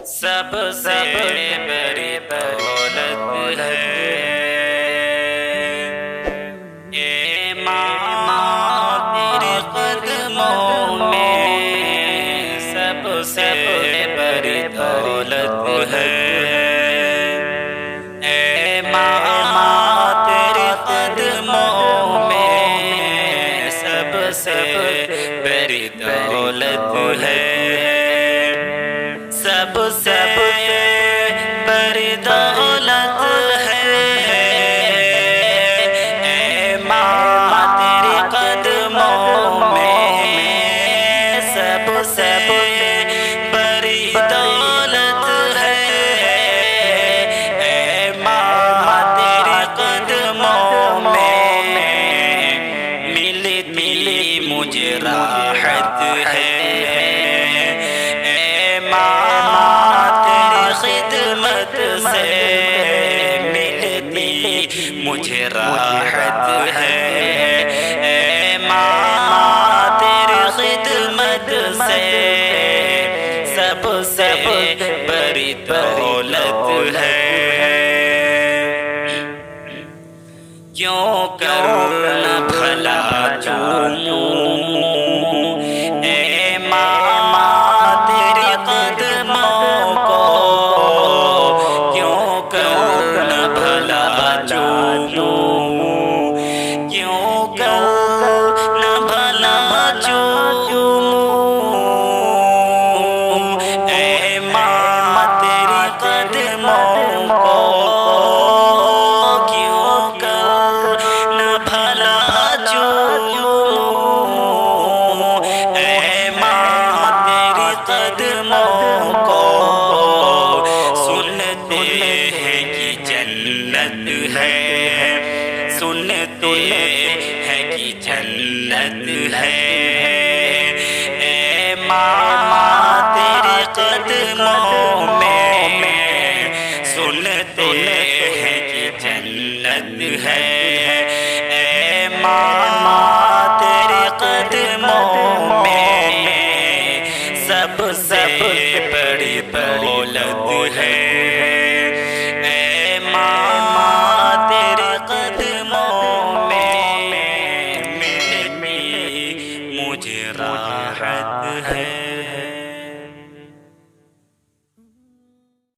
سب سے بڑی دولت ہے اے ماں تیرے قدموں میں سب سے بڑی دولت ہے اے ماں تیرے قدموں میں سب سے بڑی دولت ہے سب سے بڑی دولت ہے اے ماں تیرے قدموں میں سب سے بڑی دولت ہے اے ماں تیرے قدموں میں ملی مجھے راحت ہے خدمت سے ملتی مجھے راحت ہے اے ماں تیری خدمت سے سب سے بڑی دولت ہے کیوں کروں نہ بھلا چونوں اے ماں تیری قدموں کو سنتے ہیں کہ جنت ہے اے ماں تیرے قدموں میں سنتے ہیں کہ جنت ہے اے ماں